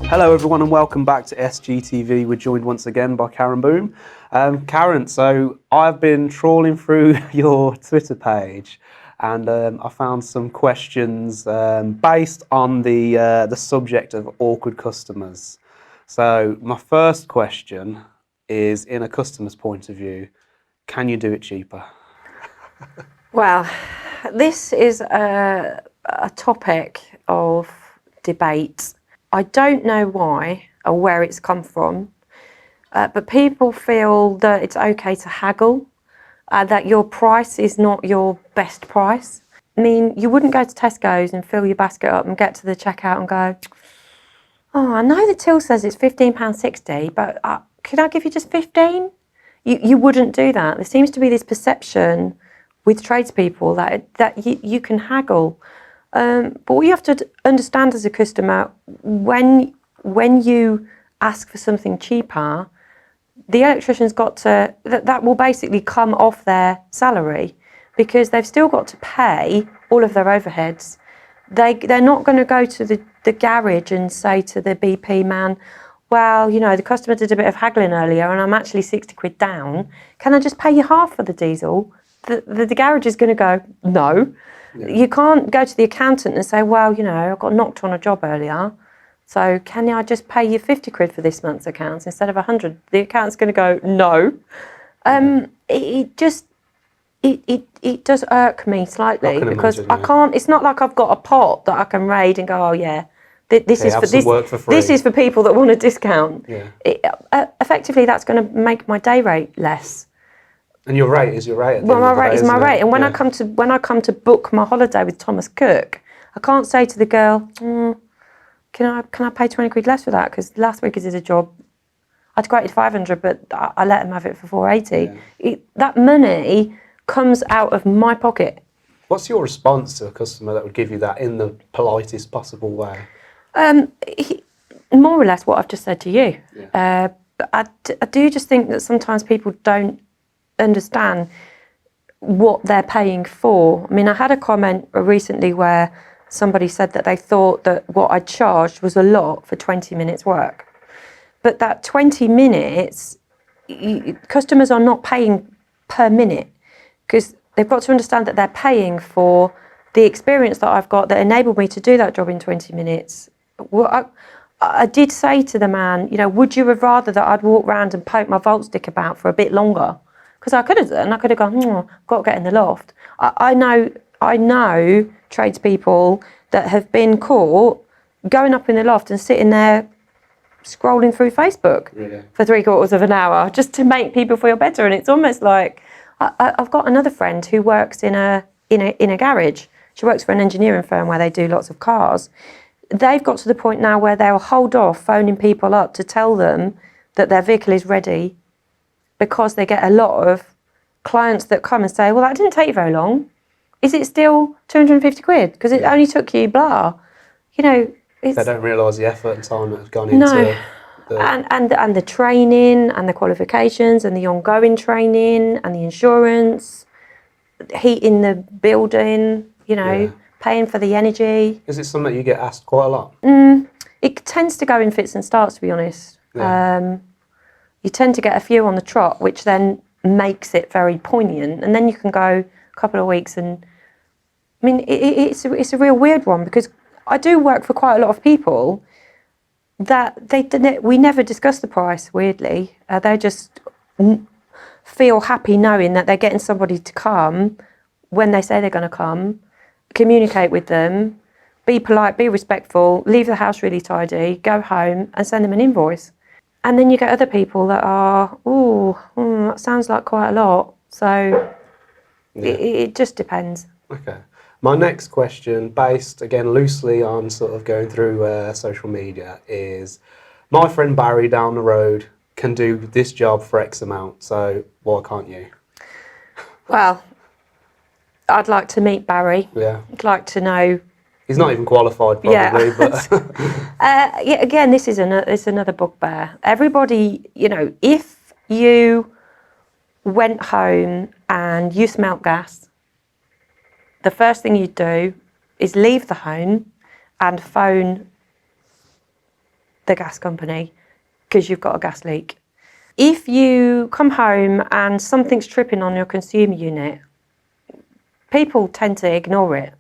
Hello everyone and welcome back to SGTV. We're joined once again by Karen Boom. Karen, so I've been trawling through your Twitter page and I found some questions based on the subject of awkward customers. So my first question is, in a customer's point of view, can you do it cheaper? Well, this is a topic of debate. I don't know why or where it's come from, but people feel that it's okay to haggle, that your price is not your best price. I mean, you wouldn't go to Tesco's and fill your basket up and get to the checkout and go, oh, I know the till says it's £15.60, but can I give you just 15? You wouldn't do that. There seems to be this perception with tradespeople that you can haggle. But what you have to understand as a customer, when you ask for something cheaper, the electrician's got to, that will basically come off their salary, because they've still got to pay all of their overheads. They're not going to go to the garage and say to the BP man, well, you know, the customer did a bit of haggling earlier and I'm actually 60 quid down. Can I just pay you half for the diesel? The garage is going to go, no. Yeah. You can't go to the accountant and say, well, you know, I got knocked on a job earlier, so can I just pay you 50 quid for this month's accounts instead of 100? The accountant's going to go, no. It does irk me slightly, because I can't, it's not like I've got a pot that I can raid and go, oh yeah, this is for people that want a discount. Yeah. Effectively, that's going to make my day rate less. And your rate is your rate. Well, my rate is my rate. And when I come to book my holiday with Thomas Cook, I can't say to the girl, can I pay 20 quid less for that? Because last week I did a job, I'd quoted 500, but I let him have it for 480. Yeah. That money comes out of my pocket. What's your response to a customer that would give you that in the politest possible way? More or less what I've just said to you. Yeah. But I do just think that sometimes people don't understand what they're paying for. I mean, I had a comment recently where somebody said that they thought that what I charged was a lot for 20 minutes work. But that 20 minutes, customers are not paying per minute, because they've got to understand that they're paying for the experience that I've got that enabled me to do that job in 20 minutes. Well, I did say to the man, you know, would you have rather that I'd walk around and poke my volt stick about for a bit longer? Because I could have done. I could have gone, I've got to get in the loft. I know tradespeople that have been caught going up in the loft and sitting there scrolling through Facebook for 3/4 of an hour just to make people feel better. And it's almost like, I've got another friend who works in a garage. She works for an engineering firm where they do lots of cars. They've got to the point now where they'll hold off phoning people up to tell them that their vehicle is ready, because they get a lot of clients that come and say, well, that didn't take you very long. Is it still 250 quid? Because it only took you blah. You know, they don't realise the effort and time that's gone into and the training and the qualifications and the ongoing training and the insurance, heating the building, you know, paying for the energy. Is it something you get asked quite a lot? It tends to go in fits and starts, to be honest. Yeah. You tend to get a few on the trot, which then makes it very poignant. And then you can go a couple of weeks and, I mean, it's a real weird one, because I do work for quite a lot of people that we never discuss the price, weirdly. They just feel happy knowing that they're getting somebody to come when they say they're going to come, communicate with them, be polite, be respectful, leave the house really tidy, go home and send them an invoice. And then you get other people that are, that sounds like quite a lot. So it just depends. Okay. My next question, based again loosely on sort of going through social media, is my friend Barry down the road can do this job for X amount, so why can't you? Well, I'd like to meet Barry. Yeah. I'd like to know. He's not even qualified, probably. But again, it's another bugbear. Everybody, you know, if you went home and you smelt gas, the first thing you'd do is leave the home and phone the gas company because you've got a gas leak. If you come home and something's tripping on your consumer unit, people tend to ignore it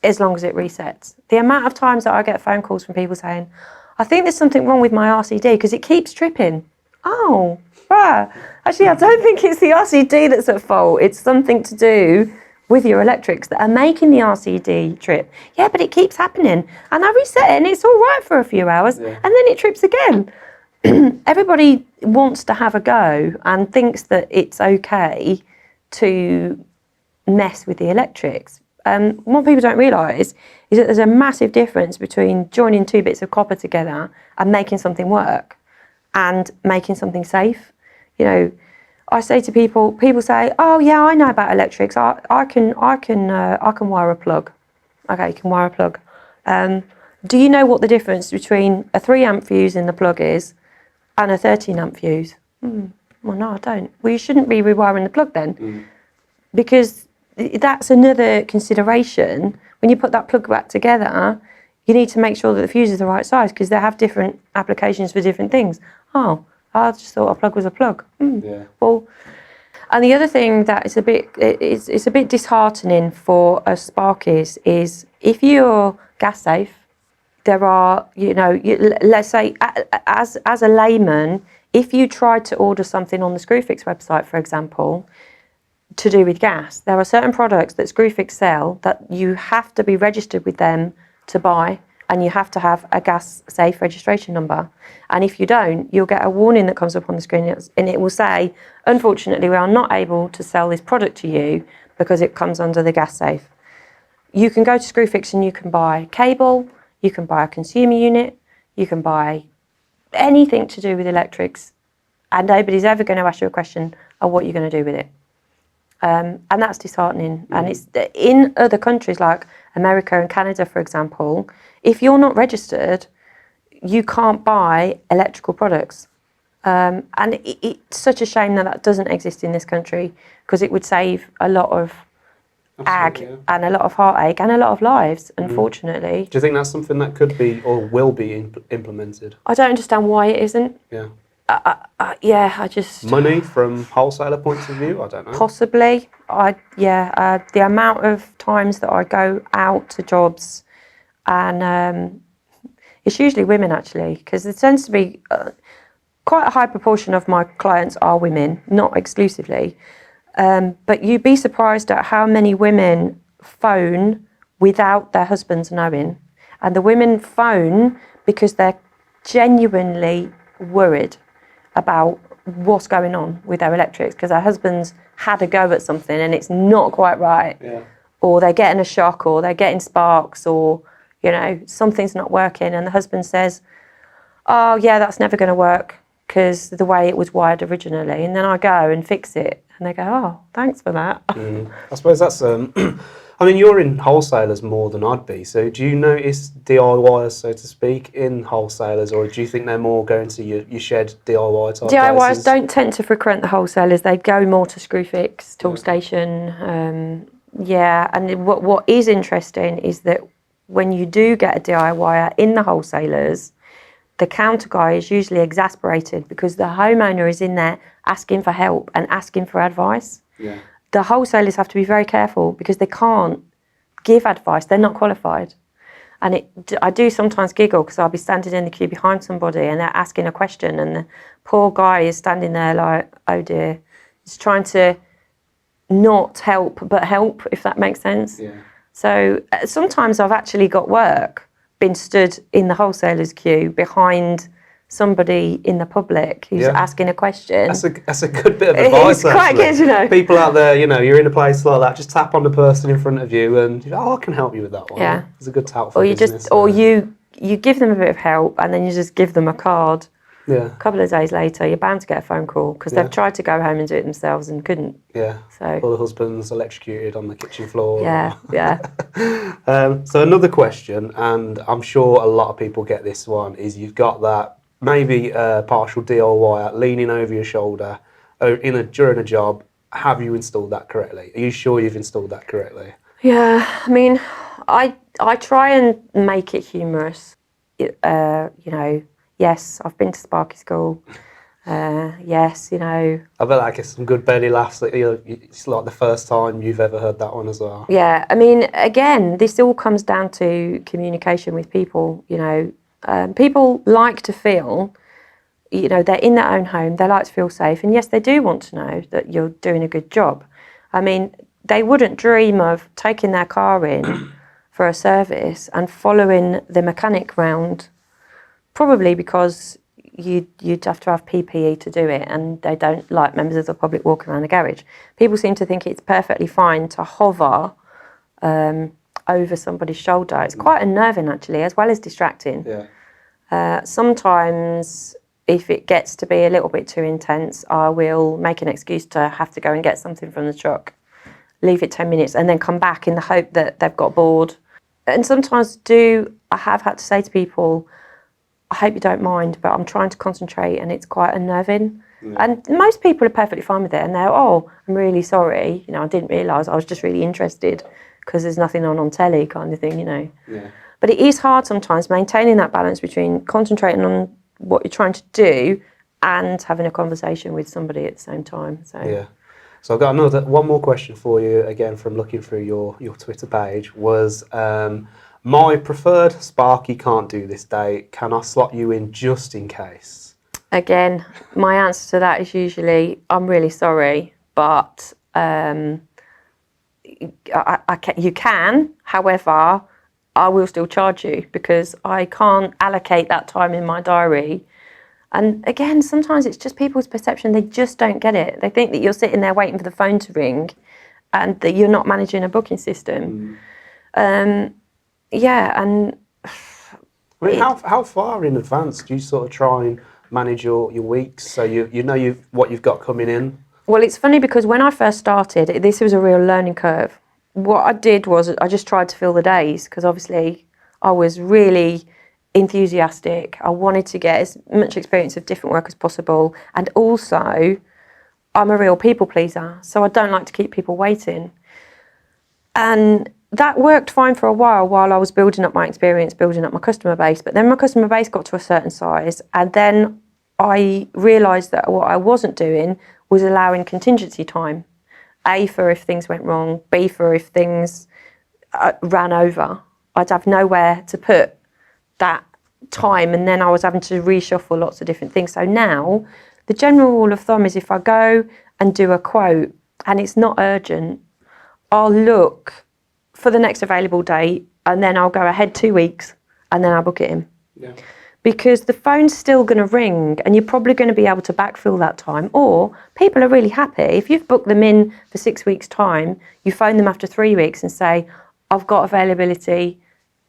as long as it resets. The amount of times that I get phone calls from people saying, I think there's something wrong with my RCD because it keeps tripping. Oh, right. Actually, I don't think it's the RCD that's at fault. It's something to do with your electrics that are making the RCD trip. Yeah, but it keeps happening. And I reset it and it's all right for a few hours and then it trips again. Everybody wants to have a go and thinks that it's okay to mess with the electrics. What people don't realise is that there's a massive difference between joining two bits of copper together and making something work and making something safe. You know, I say to people say, "Oh yeah, I know about electrics. I can wire a plug." Okay, you can wire a plug. Do you know what the difference between a 3 amp fuse in the plug is and a 13 amp fuse? Well, no, I don't. Well, you shouldn't be rewiring the plug then, because that's another consideration. When you put that plug back together, you need to make sure that the fuse is the right size because they have different applications for different things. Oh, I just thought a plug was a plug. Yeah. Well, and the other thing that is it's a bit disheartening for us sparkies is if you're gas safe, there are, you know, let's say as a layman, if you tried to order something on the Screwfix website, for example, to do with gas, there are certain products that Screwfix sell that you have to be registered with them to buy, and you have to have a gas safe registration number. And if you don't, you'll get a warning that comes up on the screen and it will say, unfortunately, we are not able to sell this product to you because it comes under the gas safe. You can go to Screwfix and you can buy cable, you can buy a consumer unit, you can buy anything to do with electrics, and nobody's ever going to ask you a question of what you're going to do with it. And that's disheartening. And it's in other countries like America and Canada, for example, if you're not registered, you can't buy electrical products. And it's such a shame that that doesn't exist in this country, because it would save a lot of and a lot of heartache and a lot of lives, unfortunately. Do you think that's something that could be or will be implemented? I don't understand why it isn't. Yeah. I just... Money from wholesaler points of view? I don't know. Possibly. The amount of times that I go out to jobs, and it's usually women actually, because there tends to be quite a high proportion of my clients are women, not exclusively. But you'd be surprised at how many women phone without their husbands knowing. And the women phone because they're genuinely worried about what's going on with their electrics, because their husbands had a go at something and it's not quite right. Yeah. Or they're getting a shock, or they're getting sparks, or, you know, something's not working, and the husband says, oh yeah, that's never going to work because the way it was wired originally. And then I go and fix it and they go, oh, thanks for that. I suppose that's I mean, you're in wholesalers more than I'd be, so do you notice DIYers, so to speak, in wholesalers, or do you think they're more going to your shed DIY type DIYers places? don't tend to frequent the wholesalers. They go more to Screwfix, Toolstation. And what is interesting is that when you do get a DIYer in the wholesalers, the counter guy is usually exasperated because the homeowner is in there asking for help and asking for advice. Yeah. The wholesalers have to be very careful because they can't give advice. They're not qualified. And I do sometimes giggle because I'll be standing in the queue behind somebody and they're asking a question and the poor guy is standing there like, oh dear. He's trying to not help, but help, if that makes sense. Yeah. So sometimes I've actually got work, been stood in the wholesalers queue behind somebody in the public who's asking a question. That's a good bit of advice. It's quite good, you know. People out there, you know, you're in a place like that, just tap on the person in front of you and, I can help you with that one. Yeah. It's a good tap for business. Or you give them a bit of help and then you just give them a card. Yeah. A couple of days later, you're bound to get a phone call because they've tried to go home and do it themselves and couldn't. Yeah. So. Or the husband's electrocuted on the kitchen floor. Yeah, yeah. So another question, and I'm sure a lot of people get this one, is you've got that maybe partial DIY leaning over your shoulder during a job. Have you installed that correctly? Are you sure you've installed that correctly? Yeah, I mean, I try and make it humorous. You know, yes, I've been to Sparky School. Yes, you know. I bet that gets some good belly laughs. It's like the first time you've ever heard that one as well. Yeah, I mean, again, this all comes down to communication with people. You know, people like to feel, you know, they're in their own home. They like to feel safe, and yes, they do want to know that you're doing a good job. I mean, they wouldn't dream of taking their car in for a service and following the mechanic round, probably because you'd have to have PPE to do it, and they don't like members of the public walking around the garage. People seem to think it's perfectly fine to hover over somebody's shoulder. It's quite unnerving, actually, as well as distracting. Yeah. Sometimes, if it gets to be a little bit too intense, I will make an excuse to have to go and get something from the truck, leave it 10 minutes, and then come back in the hope that they've got bored. And sometimes I have had to say to people, I hope you don't mind, but I'm trying to concentrate and it's quite unnerving. Yeah. And most people are perfectly fine with it, and they're, oh, I'm really sorry, you know, I didn't realise, I was just really interested because there's nothing on telly kind of thing, you know. Yeah. But it is hard sometimes maintaining that balance between concentrating on what you're trying to do and having a conversation with somebody at the same time. So yeah. So I've got one more question for you, again, from looking through your Twitter page, was my preferred Sparky can't do this day. Can I slot you in just in case? Again, my answer to that is usually, I'm really sorry, but you can, however, I will still charge you because I can't allocate that time in my diary. And again, sometimes it's just people's perception. They just don't get it. They think that you're sitting there waiting for the phone to ring and that you're not managing a booking system. Yeah, and... I mean, how far in advance do you sort of try and manage your weeks so you know what you've got coming in? Well, it's funny because when I first started, this was a real learning curve. What I did was I just tried to fill the days because obviously I was really enthusiastic. I wanted to get as much experience of different work as possible, and also I'm a real people pleaser, so I don't like to keep people waiting. And that worked fine for a while I was building up my experience, building up my customer base, but then my customer base got to a certain size, and then I realised that what I wasn't doing was allowing contingency time. A, for if things went wrong, B, for if things ran over. I'd have nowhere to put that time, and then I was having to reshuffle lots of different things. So now the general rule of thumb is if I go and do a quote and it's not urgent, I'll look for the next available date and then I'll go ahead 2 weeks and then I'll book it in. Yeah. Because the phone's still going to ring and you're probably going to be able to backfill that time, or people are really happy. If you've booked them in for 6 weeks' time, you phone them after 3 weeks and say, I've got availability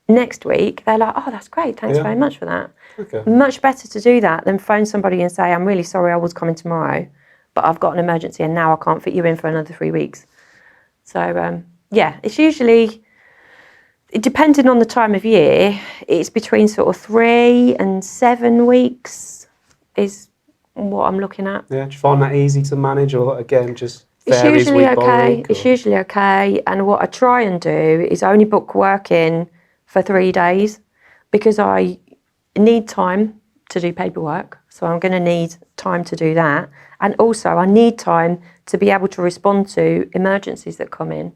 next week, they're like, oh, that's great, thanks very much for that. Okay. Much better to do that than phone somebody and say, I'm really sorry, I was coming tomorrow, but I've got an emergency and now I can't fit you in for another 3 weeks. So, yeah, it's usually, depending on the time of year, it's between sort of 3 and 7 weeks is what I'm looking at. Yeah, do you find that easy to manage, or again, just It's varies usually week by okay. week, It's usually okay. And what I try and do is only book work in for 3 days because I need time to do paperwork. So I'm going to need time to do that. And also I need time to be able to respond to emergencies that come in,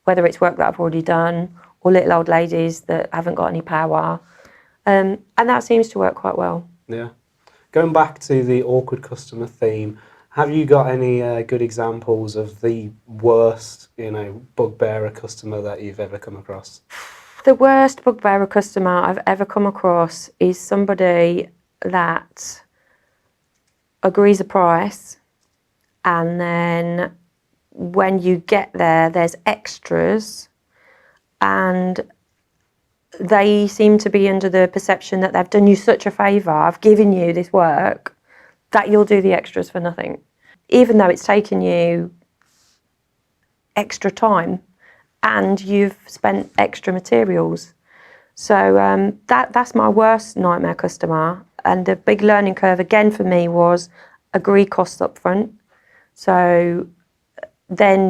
whether it's work that I've already done or little old ladies that haven't got any power. And that seems to work quite well. Yeah. Going back to the awkward customer theme, have you got any good examples of the worst, bugbearer customer that you've ever come across? The worst bugbearer customer I've ever come across is somebody that agrees a price, and then when you get there, there's extras, and they seem to be under the perception that they've done you such a favour, I've given you this work, that you'll do the extras for nothing, even though it's taken you extra time and you've spent extra materials. So that's my worst nightmare customer. And the big learning curve again for me was agree costs up front. So then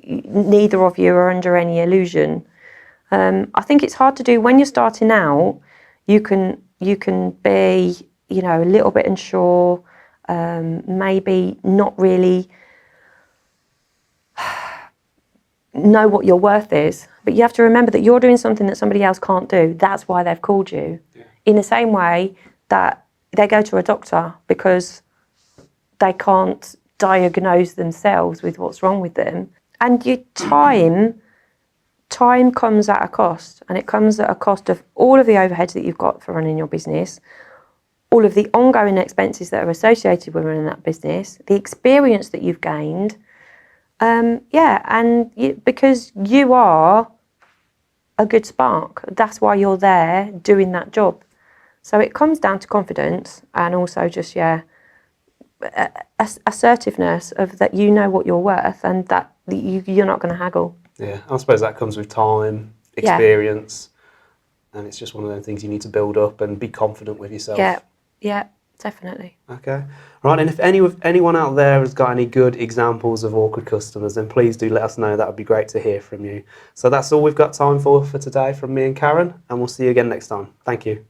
neither of you are under any illusion I think it's hard to do when you're starting out. You can be, you know, a little bit unsure, maybe not really know what your worth is, but you have to remember that you're doing something that somebody else can't do. That's why they've called you. Yeah. In the same way that they go to a doctor because they can't diagnose themselves with what's wrong with them. And your time comes at a cost, and it comes at a cost of all of the overheads that you've got for running your business, all of the ongoing expenses that are associated with running that business, the experience that you've gained, because you are a good spark. That's why you're there doing that job. So it comes down to confidence, and also just assertiveness of that you know what you're worth, and that you're not going to haggle. Yeah, I suppose that comes with time, experience, and it's just one of those things you need to build up and be confident with yourself. Yeah, definitely. Okay, right. And if anyone out there has got any good examples of awkward customers, then please do let us know. That would be great to hear from you. So that's all we've got time for today from me and Karen, and we'll see you again next time. Thank you.